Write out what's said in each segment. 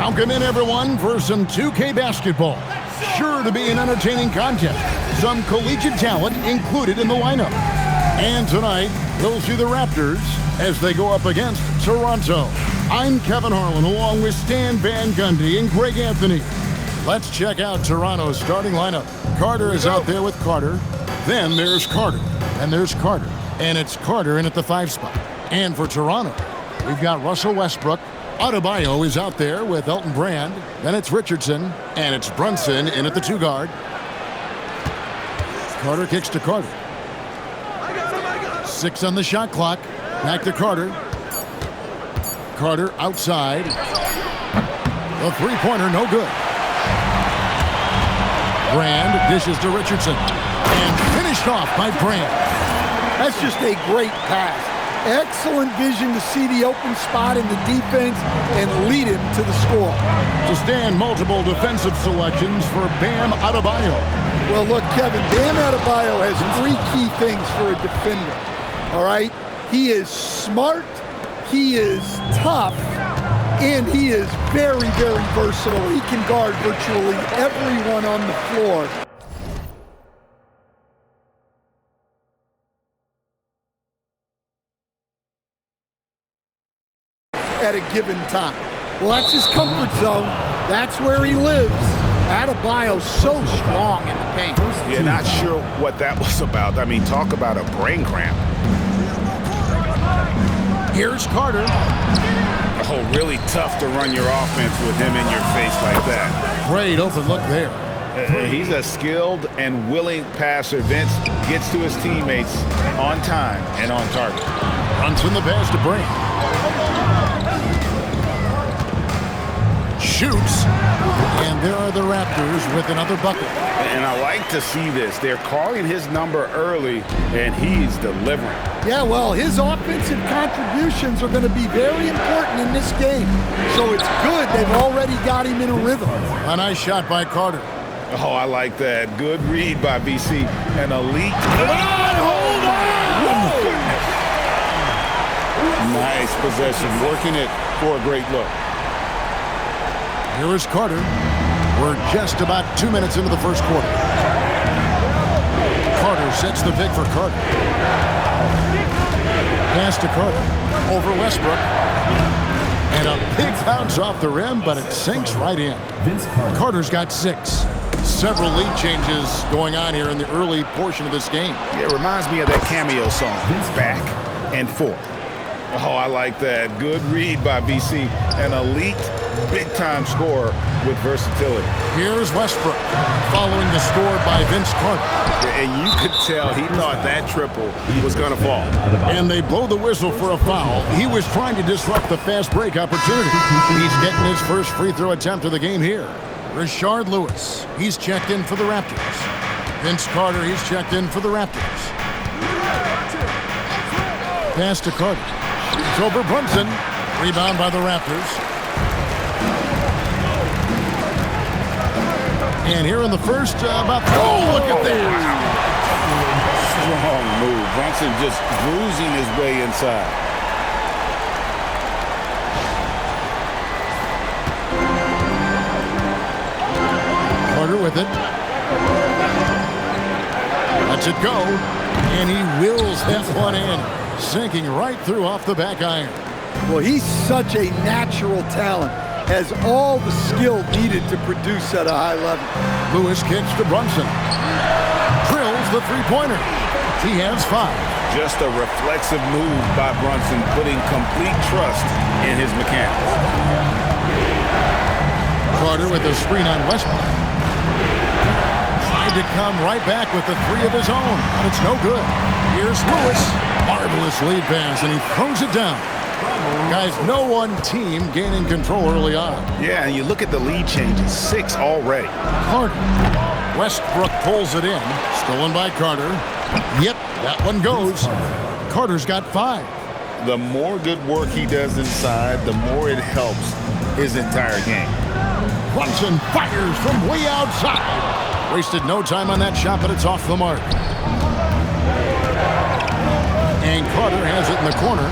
Welcome in, everyone, for some 2K basketball. Sure to be an entertaining contest. Some collegiate talent included in the lineup. And tonight, we'll see the Raptors as they go up against Toronto. I'm Kevin Harlan, along with Stan Van Gundy and Greg Anthony. Let's check out Toronto's starting lineup. Carter is out there with Carter. Then there's Carter. And there's Carter. And it's Carter in at the 5 spot. And for Toronto, we've got Russell Westbrook. Adebayo is out there with Elton Brand. Then it's Richardson. And it's Brunson in at the 2 guard. Carter kicks to Carter. 6 on the shot clock. Back to Carter. Carter outside. The three-pointer, no good. Brand dishes to Richardson. And finished off by Brand. That's just a great pass. Excellent vision to see the open spot in the defense and lead him to the score. To stand multiple defensive selections for Bam Adebayo. Well, look, Kevin, Bam Adebayo has 3 key things for a defender. All right? He is smart, he is tough, and he is very, very versatile. He can guard virtually everyone on the floor. At a given time. Well, that's his comfort zone. That's where he lives. Adebayo's so strong in the paint. Yeah, not sure what that was about. I mean, talk about a brain cramp. Here's Carter. Oh, really tough to run your offense with him in your face like that. Great open look there. He's a skilled and willing passer. Vince gets to his teammates on time and on target. Brunson the pass to Brand. Shoots, and there are the Raptors with another bucket. And I like to see this. They're calling his number early, and he's delivering. Yeah, well, his offensive contributions are going to be very important in this game. So it's good they've already got him in a rhythm. A nice shot by Carter. Oh, I like that. Good read by BC. An elite. Hold on! Nice possession. Working it for a great look. Here is Carter. We're just about 2 minutes into the first quarter. Carter sets the pick for Carter. Pass to Carter. Over Westbrook. And a big bounce off the rim, but it sinks right in. Carter's got 6. Several lead changes going on here in the early portion of this game. Yeah, it reminds me of that cameo song, Back and Forth. Oh, I like that. Good read by BC. An elite, big-time scorer with versatility. Here's Westbrook following the score by Vince Carter. And you could tell he thought that triple was going to fall. And they blow the whistle for a foul. He was trying to disrupt the fast break opportunity. He's getting his first free throw attempt of the game here. Rashard Lewis, he's checked in for the Raptors. Vince Carter, he's checked in for the Raptors. Pass to Carter. It's over Brunson. Rebound by the Raptors. And here in the first, look at that. Strong move. Brunson just bruising his way inside. Carter with it. Lets it go. And he wills that one in. Sinking right through off the back iron. Well, he's such a natural talent. Has all the skill needed to produce at a high level. Lewis kicks to Brunson. Drills the three-pointer. He has 5. Just a reflexive move by Brunson, putting complete trust in his mechanics. Carter with a screen on Westbrook. Tried to come right back with the 3 of his own, but it's no good. Here's Lewis. Marvelous lead pass, and he throws it down. Guys, no one team gaining control early on. Yeah, and you look at the lead changes, 6 already. Carter. Westbrook pulls it in. Stolen by Carter. Yep, that one goes. Carter's got 5. The more good work he does inside, the more it helps his entire game. Brunson fires from way outside. Wasted no time on that shot, but it's off the mark. And Carter has it in the corner.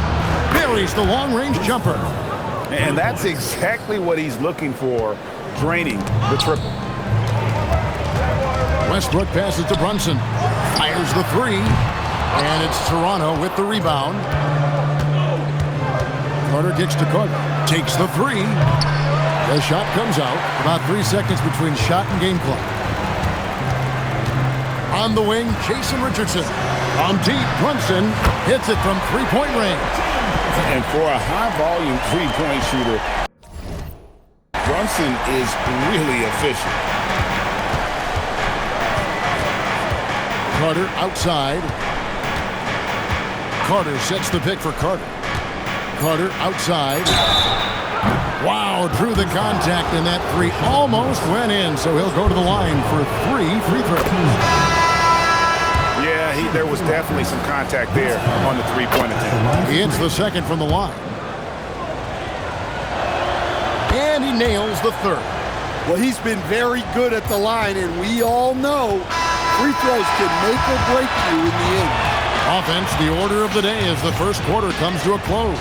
Buries the long-range jumper. And that's exactly what he's looking for, draining the triple. Westbrook passes to Brunson. Fires the three. And it's Toronto with the rebound. Carter kicks to Carter. Takes the three. The shot comes out. About 3 seconds between shot and game clock. On the wing, Jason Richardson. On deep, Brunson hits it from three-point range. And for a high-volume three-point shooter, Brunson is really efficient. Carter outside. Carter sets the pick for Carter. Carter outside. Wow, drew the contact, and that three almost went in, so he'll go to the line for 3 free throws. Yeah, there was definitely some contact there on the three-point attempt. He hits the second from the line. And he nails the third. Well, he's been very good at the line, and we all know free throws can make or break you in the end. Offense, the order of the day as the first quarter comes to a close.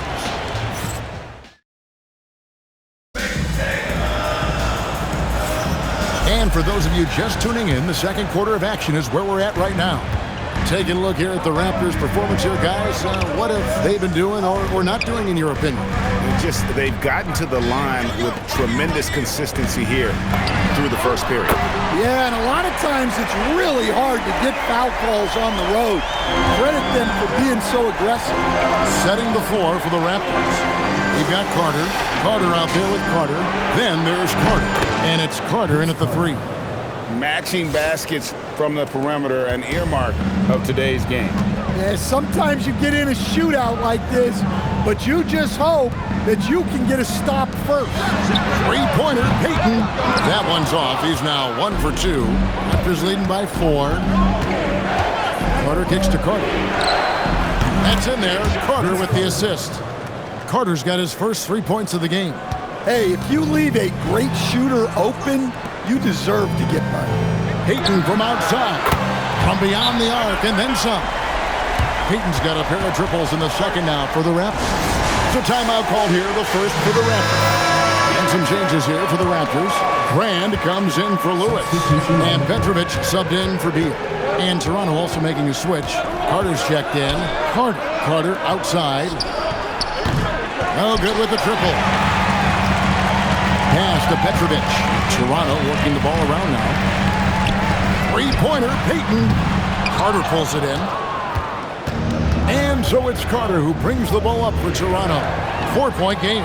And for those of you just tuning in, the second quarter of action is where we're at right now. Taking a look here at the Raptors' performance here, guys. What have they been doing or not doing, in your opinion? They've gotten to the line with tremendous consistency here through the first period. Yeah, and a lot of times it's really hard to get foul calls on the road. Credit them for being so aggressive. Setting the floor for the Raptors. We've got Carter. Carter out there with Carter. Then there's Carter. And it's Carter in at the three. Matching baskets from the perimeter, an earmark of today's game. Yeah, sometimes you get in a shootout like this, but you just hope that you can get a stop first. Three-pointer, Payton. That one's off. He's now 1 for 2. Raptors leading by 4. Carter kicks to Carter. That's in there. Carter with the assist. Carter's got his first 3 points of the game. Hey, if you leave a great shooter open, you deserve to get by. Payton from outside. From beyond the arc and then some. Payton's got a pair of triples in the second now for the Raptors. So timeout called here, the first for the Raptors. And some changes here for the Raptors. Brand comes in for Lewis. And Petrovic subbed in for Beal. And Toronto also making a switch. Carter's checked in. Carter outside. No good with the triple. Pass to Petrovic. Toronto working the ball around now. Three-pointer, Payton. Carter pulls it in. And so it's Carter who brings the ball up for Toronto. 4-point game.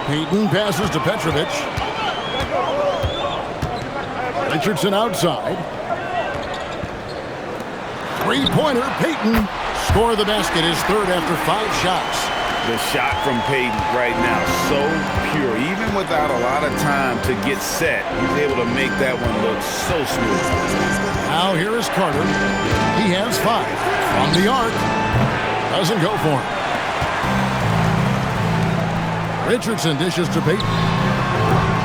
Payton passes to Petrovic. Richardson outside. Three-pointer, Payton. Score the basket, his third after 5 shots. The shot from Payton right now, so pure. Even without a lot of time to get set, he's able to make that one look so smooth. Now here is Carter. He has 5. From the arc. Doesn't go for him. Richardson dishes to Payton.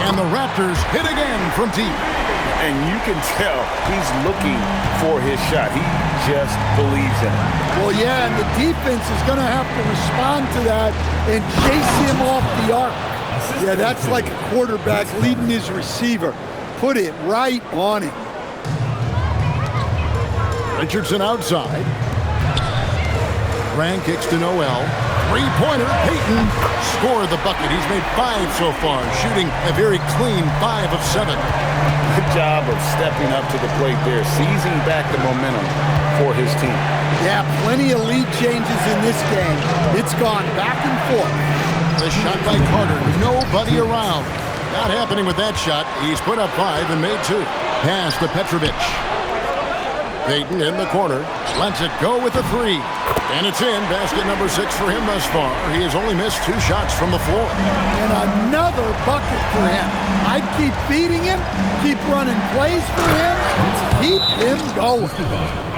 And the Raptors hit again from deep. And you can tell he's looking for his shot. He just believes in it. Well, yeah, and the defense is going to have to respond to that and chase him off the arc. Yeah, that's like a quarterback leading his receiver. Put it right on him. Richardson outside. Brand kicks to Noel. Three-pointer, Payton scored the bucket. He's made 5 so far, shooting a very clean 5 of 7. Good job of stepping up to the plate there, seizing back the momentum for his team. Yeah, plenty of lead changes in this game. It's gone back and forth. The shot by Carter, nobody around. Not happening with that shot. He's put up 5 and made 2. Pass to Petrovic. Payton in the corner, lets it go with the 3. And it's in, basket number 6 for him thus far. He has only missed 2 shots from the floor. And another bucket for him. I'd keep feeding him, keep running plays for him, keep him going.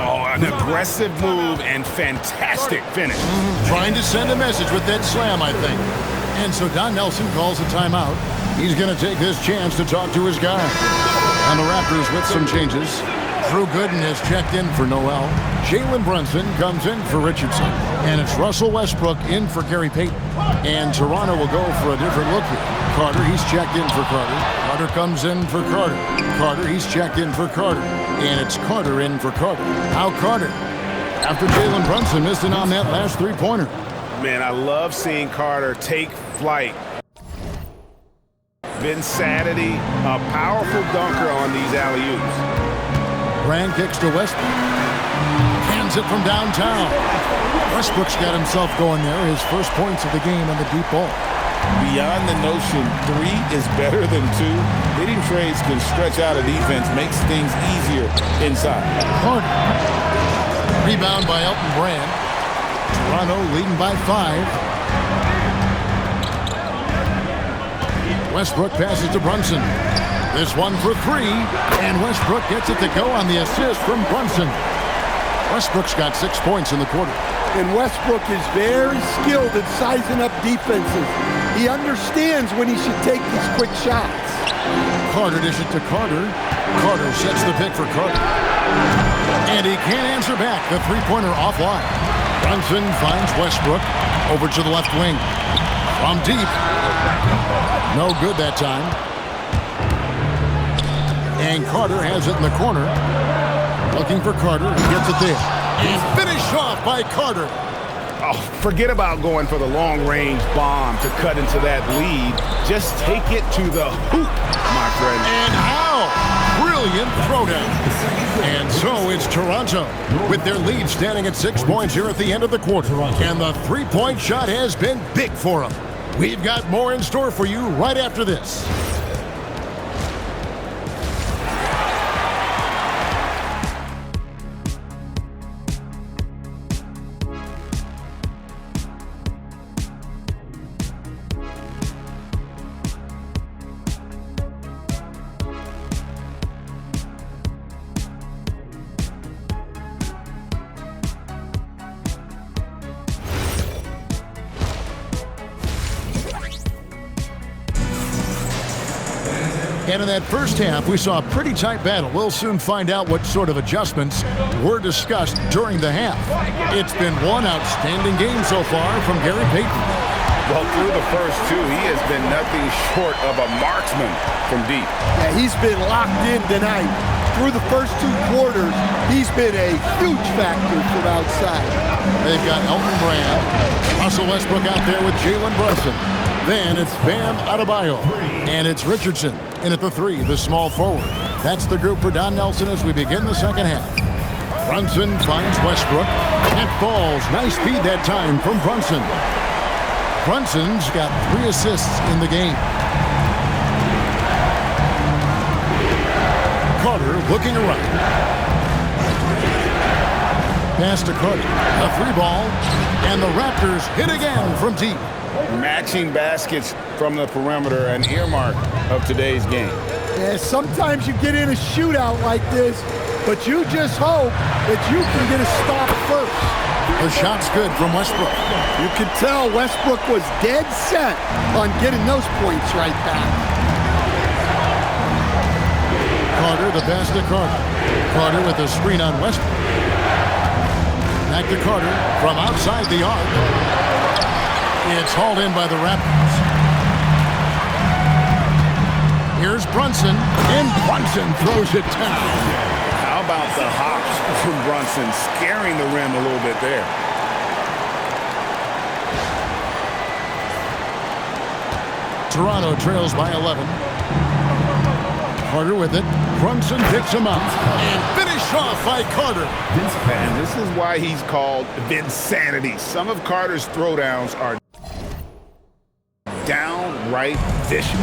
Oh, an aggressive move and fantastic finish. Trying to send a message with that slam, I think. And so Don Nelson calls a timeout. He's going to take this chance to talk to his guy. And the Raptors with some changes. Drew Gooden has checked in for Noel. Jalen Brunson comes in for Richardson. And it's Russell Westbrook in for Gary Payton. And Toronto will go for a different look here. Carter, he's checked in for Carter. Carter comes in for Carter. Carter, he's checked in for Carter. And it's Carter in for Carter. Now Carter, after Jalen Brunson missed it on that last three-pointer. Man, I love seeing Carter take flight. Insanity, a powerful dunker on these alley-oops. Brand kicks to Westbrook. Cans it from downtown. Westbrook's got himself going there. His first points of the game on the deep ball. Beyond the notion 3 is better than 2, hitting trades can stretch out a defense, makes things easier inside. Carter. Rebound by Elton Brand. Toronto leading by 5. Westbrook passes to Brunson. This one for 3, and Westbrook gets it to go on the assist from Brunson. Westbrook's got 6 points in the quarter. And Westbrook is very skilled at sizing up defenses. He understands when he should take these quick shots. Carter dishes it to Carter. Carter sets the pick for Carter. And he can't answer back. The three-pointer offline. Brunson finds Westbrook over to the left wing. From deep. No good that time. And Carter has it in the corner. Looking for Carter. He gets it there. And finished off by Carter. Oh, forget about going for the long-range bomb to cut into that lead. Just take it to the hoop, my friend. And how? Brilliant throwdown. And so it's Toronto with their lead standing at 6 points here at the end of the quarter. And the three-point shot has been big for them. We've got more in store for you right after this. And in that first half, we saw a pretty tight battle. We'll soon find out what sort of adjustments were discussed during the half. It's been one outstanding game so far from Gary Payton. Well, through the first 2, he has been nothing short of a marksman from deep. Yeah, he's been locked in tonight. Through the first 2 quarters, he's been a huge factor from outside. They've got Elton Brand, Russell Westbrook out there with Jalen Brunson. Then it's Bam Adebayo, and it's Richardson in at the 3, the small forward. That's the group for Don Nelson as we begin the second half. Brunson finds Westbrook. That falls. Nice feed that time from Brunson. Brunson's got 3 assists in the game. Carter looking around. Pass to Carter. A 3 ball, and the Raptors hit again from deep. Matching baskets from the perimeter, an earmark of today's game. Yeah, sometimes you get in a shootout like this, but you just hope that you can get a stop first. The shot's good from Westbrook. You could tell Westbrook was dead set on getting those points right back. Carter, the pass to Carter. Carter with a screen on Westbrook. Back to Carter from outside the arc. It's hauled in by the Raptors. Here's Brunson, and Brunson throws it down. How about the hops from Brunson, scaring the rim a little bit there. Toronto trails by 11. Carter with it. Brunson picks him up. And finished off by Carter. And this is why he's called Vinsanity. Some of Carter's throwdowns are downright vicious.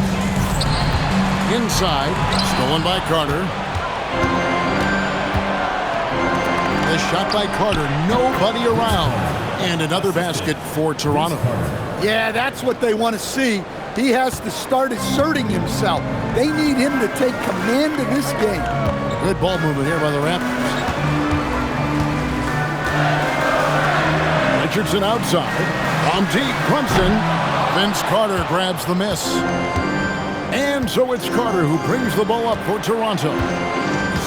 Inside, stolen by Carter. The shot by Carter, nobody around. And another basket for Toronto. Yeah, that's what they want to see. He has to start asserting himself. They need him to take command of this game. Good ball movement here by the Raptors. Richardson outside. From deep, Brunson. Vince Carter grabs the miss. And so it's Carter who brings the ball up for Toronto.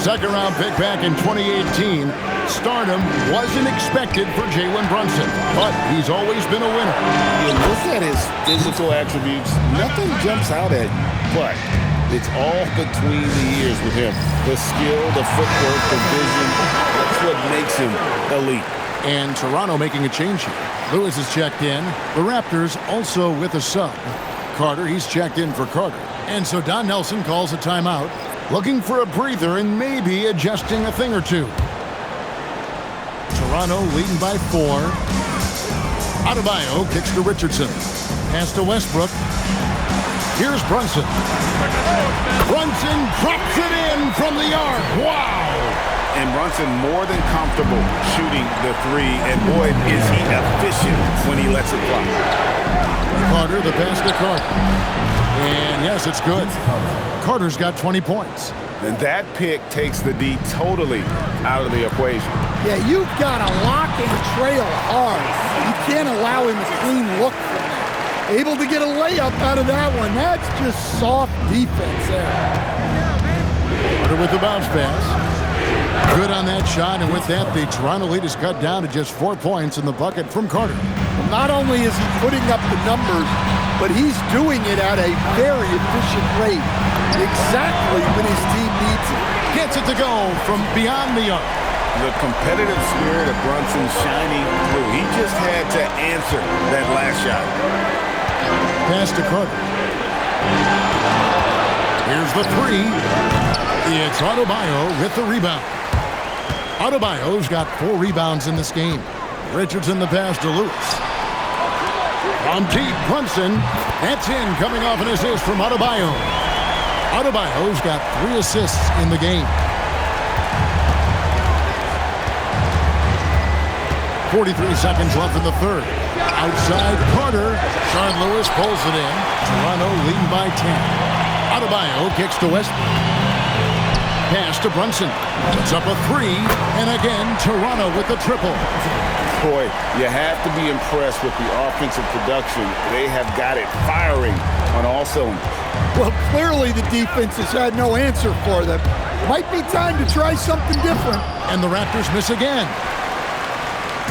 Second round pick back in 2018. stardom wasn't expected for Jalen Brunson, but he's always been a winner. You look at his physical attributes, nothing jumps out at you, but it's all between the ears with him. The skill, the footwork, the vision, that's what makes him elite. And Toronto making a change here. Lewis is checked in. The Raptors also with a sub. Carter, he's checked in for Carter. And so Don Nelson calls a timeout, looking for a breather and maybe adjusting a thing or two. Toronto leading by 4. Adebayo kicks to Richardson. Pass to Westbrook. Here's Brunson. Brunson drops it in from the arc. Wow! And Brunson more than comfortable shooting the 3, and boy, is he efficient when he lets it fly. Carter, the pass to Carter. And yes, it's good. Carter's got 20 points. And that pick takes the D totally out of the equation. Yeah, you've got to lock and trail hard. You can't allow him a clean look from that. Able to get a layup out of that one. That's just soft defense there. Carter with the bounce pass. Good on that shot, and with that, the Toronto lead is cut down to just 4 points in the bucket from Carter. Not only is he putting up the numbers, but he's doing it at a very efficient rate. Exactly when his team needs it. Gets it to go from beyond the arc. The competitive spirit of Brunson shining through. He just had to answer that last shot. Pass to Carter. Here's the 3. It's Adebayo with the rebound. Adebayo's got 4 rebounds in this game. Richardson the pass to Lewis. From deep, Brunson. That's in, coming off an assist from Adebayo. Adebayo's got 3 assists in the game. 43 seconds left in the third. Outside, Carter. Sean Lewis pulls it in. Toronto leading by 10. Adebayo kicks to Westbrook. Pass to Brunson. Puts up a 3. And again, Toronto with the triple. Boy, you have to be impressed with the offensive production. They have got it firing on all cylinders. Well, clearly the defense has had no answer for them. Might be time to try something different. And the Raptors miss again.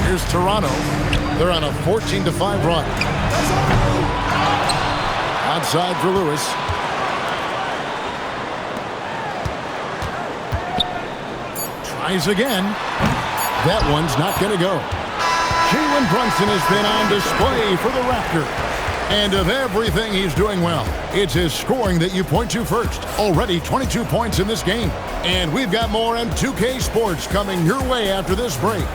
Here's Toronto. They're on a 14-5 run. Outside for Lewis. Tries again. That one's not going to go. Jalen Brunson has been on display for the Raptors. And of everything he's doing well, it's his scoring that you point to first. Already 22 points in this game. And we've got more on 2K Sports coming your way after this break.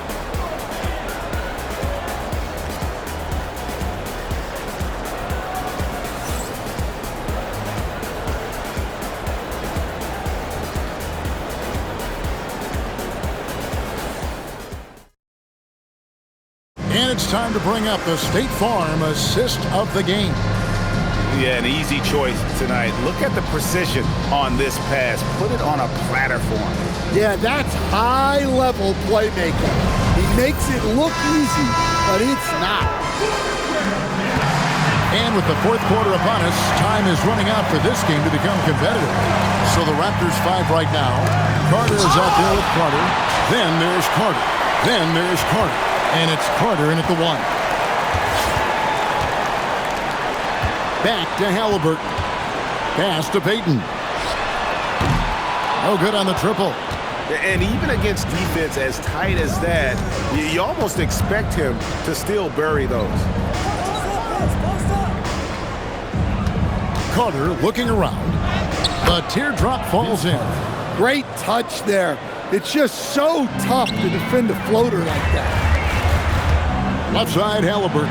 And it's time to bring up the State Farm assist of the game. Yeah, an easy choice tonight. Look at the precision on this pass. Put it on a platter for him. Yeah, that's high-level playmaking. He makes it look easy, but it's not. And with the fourth quarter upon us, time is running out for this game to become competitive. So the Raptors 5 right now. Carter is out there with Carter. Then there's Carter. Then there's Carter. And it's Carter in at the 1. Back to Halliburton. Pass to Payton. No good on the triple. And even against defense as tight as that, you almost expect him to still bury those. Carter looking around. The teardrop falls in. Great touch there. It's just so tough to defend a floater like that. Left side, Halliburton.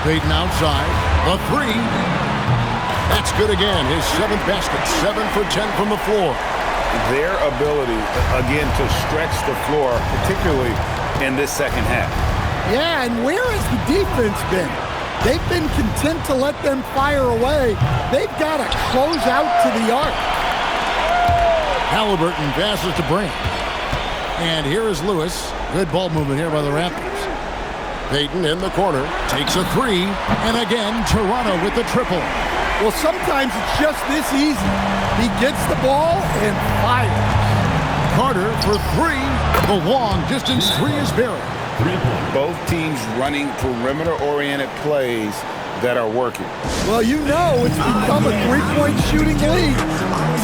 Payton outside. The 3. That's good again. His 7th basket. 7 for 10 from the floor. Their ability, again, to stretch the floor, particularly in this second half. Yeah, and where has the defense been? They've been content to let them fire away. They've got to close out to the arc. Halliburton passes to Brand. And here is Lewis. Good ball movement here by the Raptors. Payton in the corner, takes a 3, and again, Toronto with the triple. Well, sometimes it's just this easy. He gets the ball and fires. Carter for three. The long distance three is buried. Both teams running perimeter-oriented plays that are working. Well, you know it's become a three-point shooting league.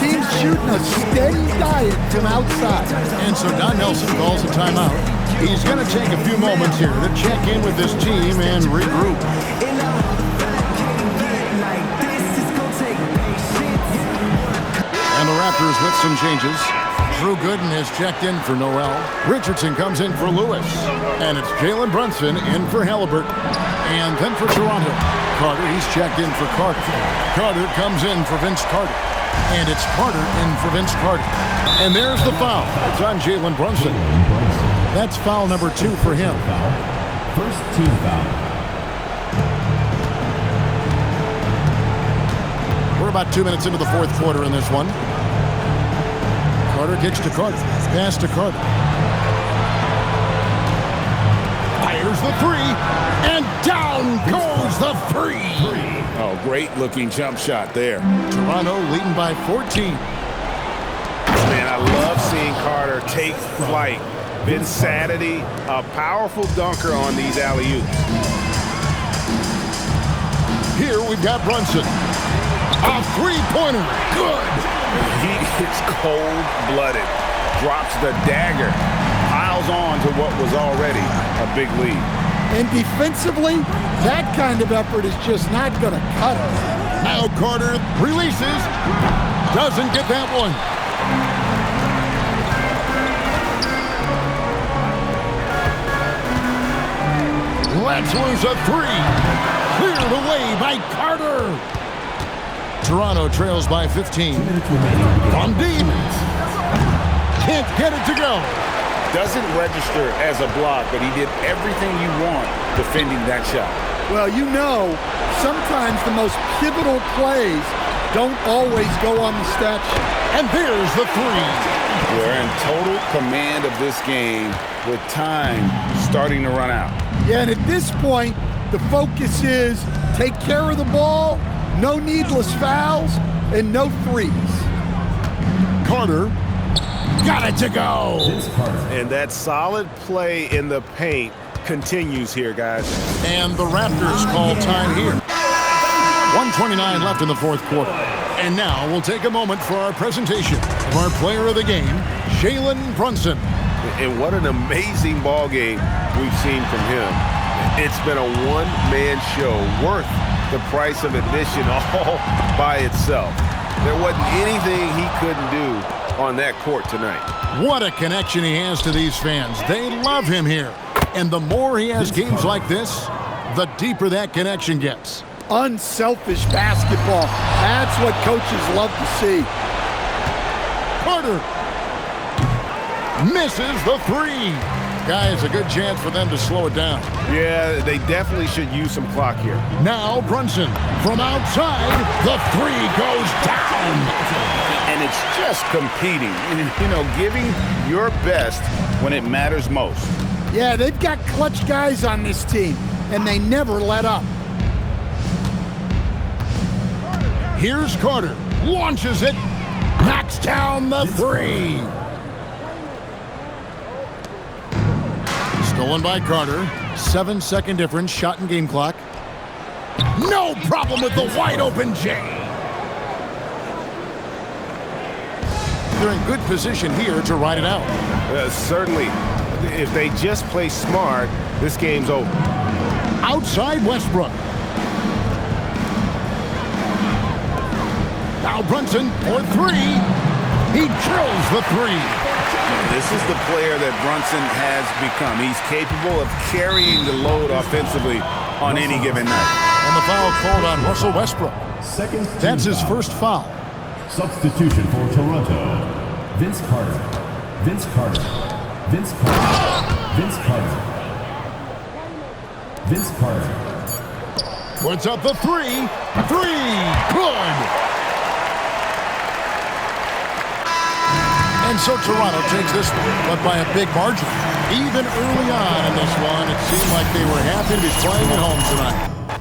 Teams shooting a steady diet from outside. And so Don Nelson calls a timeout. He's going to take a few moments here to check in with his team and regroup. And the Raptors with some changes. Drew Gooden has checked in for Noel. Richardson comes in for Lewis. And it's Jalen Brunson in for Halliburton. And then for Toronto, Carter, he's checked in for Carter. Carter comes in for Vince Carter. And it's Carter in for Vince Carter. And there's the foul. It's on Jalen Brunson. That's foul number 2 for him. First team foul. We're about 2 minutes into the fourth quarter in this one. Carter kicks to Carter. Pass to Carter. Fires the three. And down goes the three. Oh, great looking jump shot there. Toronto leading by 14. Man, I love seeing Carter take flight. Insanity, a powerful dunker on these alley-oops. Here we've got Brunson. A three-pointer. Good. He is cold-blooded. Drops the dagger. Piles on to what was already a big lead. And defensively, that kind of effort is just not going to cut it. Now Carter releases. Doesn't get that one. Let's lose a three. Cleared away by Carter. Toronto trails by 15. From deep. Can't get it to go. Doesn't register as a block, but he did everything you want defending that shot. Well, you know, sometimes the most pivotal plays don't always go on the stat sheet. And there's the three. We're in total command of this game with time starting to run out. Yeah, and at this point, the focus is take care of the ball, no needless fouls, and no threes. Carter got it to go. And that solid play in the paint continues here, guys. And the Raptors call time here. 1:29 left in the fourth quarter. And now we'll take a moment for our presentation of our player of the game, Jalen Brunson. And what an amazing ball game we've seen from him. It's been a one-man show worth the price of admission all by itself. There wasn't anything he couldn't do on that court tonight. What a connection he has to these fans. They love him here. And the more he has games like this, the deeper that connection gets. Unselfish basketball. That's what coaches love to see. Carter misses the three. Guys, a good chance for them to slow it down. Yeah, they definitely should use some clock here. Now Brunson from outside. The three goes down. And it's just competing, you know, giving your best when it matters most. Yeah, they've got clutch guys on this team, and they never let up. Here's Carter. Launches it. Knocks down the three. Stolen by Carter. 7-second difference. Shot and game clock. No problem with the wide open J. They're in good position here to ride it out. Certainly, if they just play smart, this game's over. Outside Westbrook. Now Brunson for three. He drills the three. This is the player that Brunson has become. He's capable of carrying the load offensively on any given night. And the foul called on Russell Westbrook. That's his first foul. Substitution for Toronto. Vince Carter. Vince Carter. Vince Carter. Vince Carter. Vince Carter. Puts up the three. Good. And so Toronto takes this one, but by a big margin. Even early on in this one, it seemed like they were happy to be playing at home tonight.